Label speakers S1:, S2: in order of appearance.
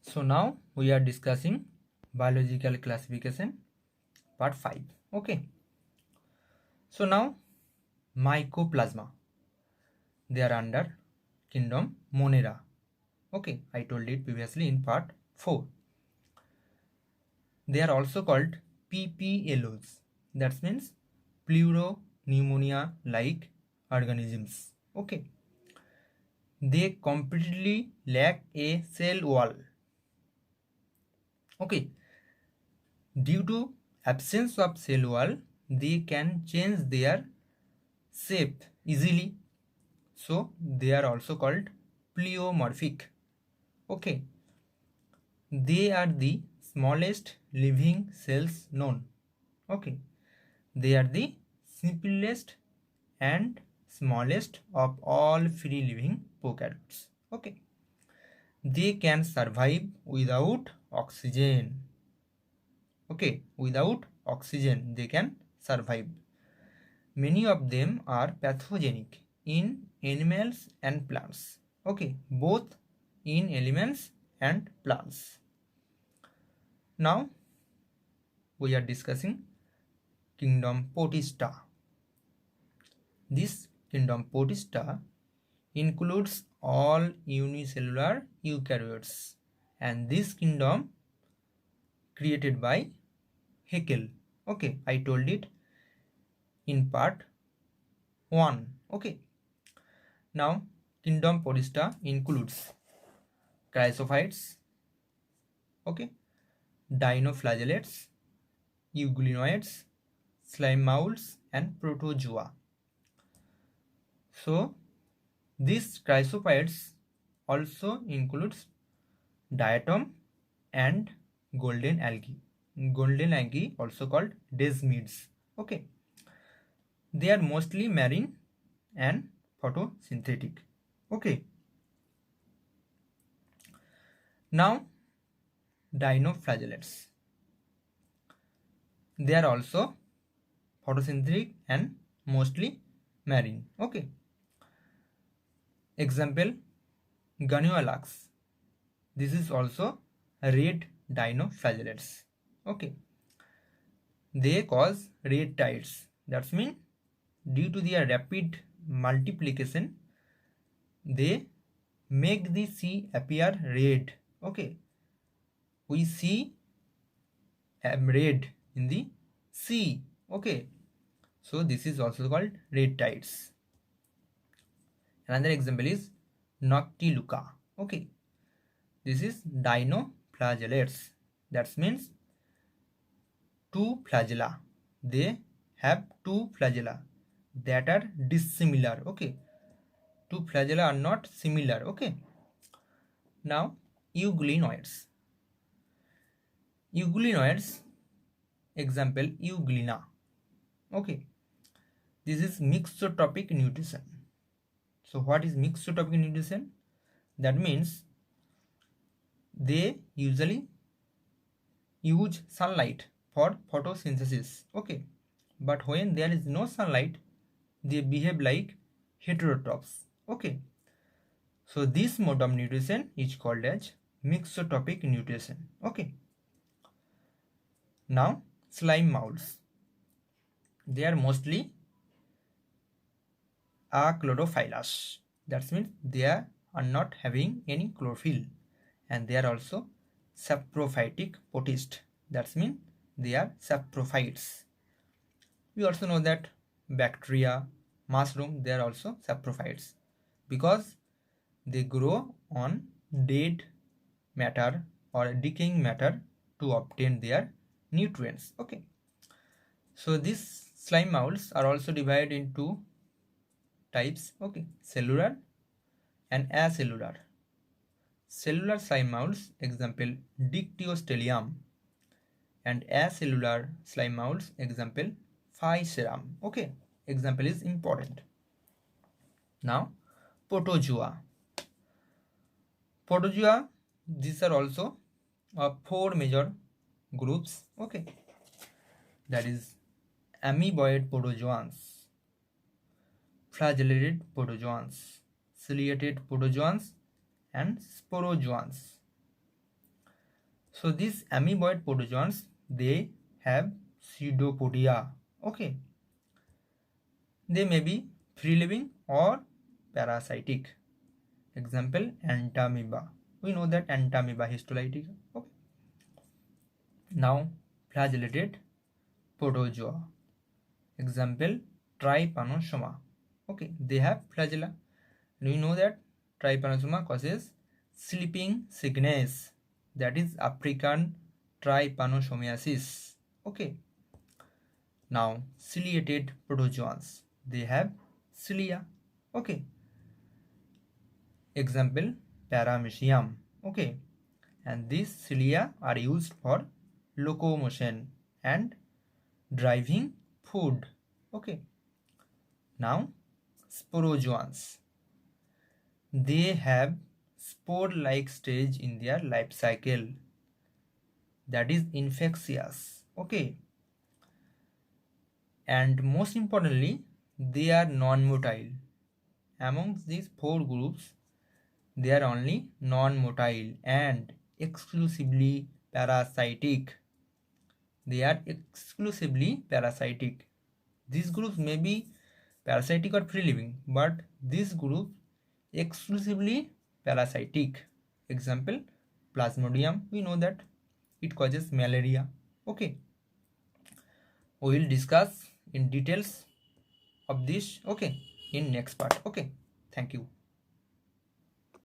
S1: So now we are discussing biological classification part 5. Okay. So now mycoplasma, they are under kingdom Monera. Okay, I told it previously in part 4. They are also called PPLOs. That means pleuropneumonia like organisms. Okay. They completely lack a cell wall. Okay. Due to absence of cell wall, they can change their shape easily, so they are also called pleomorphic. Okay, they are the smallest living cells known. Okay, they are the simplest and smallest of all free living prokaryotes. Okay, they can survive without oxygen. Okay, without oxygen they can survive. Many of them are pathogenic in animals and plants. Okay, both in elements and plants. Now we are discussing kingdom Protista. This kingdom Protista includes all unicellular eukaryotes, and this kingdom created by Haeckel. Okay, I told it in part 1. Okay, now kingdom Protista includes chrysophytes, okay, dinoflagellates, euglenoids, slime molds, and protozoa. So these chrysophytes also includes diatom and golden algae. Golden algae also called desmids. Okay, they are mostly marine and photosynthetic. Okay, now dinoflagellates. They are also photosynthetic and mostly marine. Okay, example Goniolax. This is also red dinoflagellates. Okay, they cause red tides. That means due to their rapid multiplication, they make the sea appear red. Okay, we see red in the sea. Okay, so this is also called red tides. Another example is Noctiluca. Okay, this is dinoflagellates. That means two flagella. They have two flagella that are dissimilar. Okay, two flagella are not similar. Okay, now euglenoids. Euglenoids, example euglena. Okay, this is mixotropic nutrition. So what is mixotropic nutrition? That means they usually use sunlight for photosynthesis. Okay, but when there is no sunlight, they behave like heterotrophs. Okay, so this mode of nutrition is called as mixotropic nutrition. Okay, now slime molds. They are mostly achlorophyllous. That means they are not having any chlorophyll, and they are also saprophytic protist. That means they are saprophytes. We also know that bacteria, mushroom, they are also saprophytes because they grow on dead matter or decaying matter to obtain their nutrients. Okay, so these slime molds are also divided into types. Okay, cellular and acellular. Cellular slime molds, example Dictyostelium, and acellular slime molds, example Physerum. Okay, example is important. Now protozoa. Protozoa, these are also four major groups. Okay, that is amoeboid protozoans, flagellated protozoans, ciliated protozoans, and sporozoans. So these amoeboid protozoans, they have pseudopodia. Okay, they may be free living or parasitic. Example, entamoeba. We know that entamoeba histolytica. Okay. Now flagellated protozoa. Example, trypanosoma. Okay, they have flagella. And we know that trypanosoma causes sleeping sickness, that is African trypanosomiasis. Okay. Now ciliated protozoans, they have cilia. Okay. Example, paramecium. Okay. And these cilia are used for locomotion and driving food. Okay. Now sporozoans, they have spore-like stage in their life cycle, that is infectious. Okay. And most importantly, they are non-motile. Amongst these four groups, they are only non-motile and exclusively parasitic. They are exclusively parasitic. These groups may be parasitic or free living, but this group exclusively parasitic. Example, Plasmodium, we know that it causes malaria. Okay, we will discuss in details of this, okay, in next part. Okay, thank you.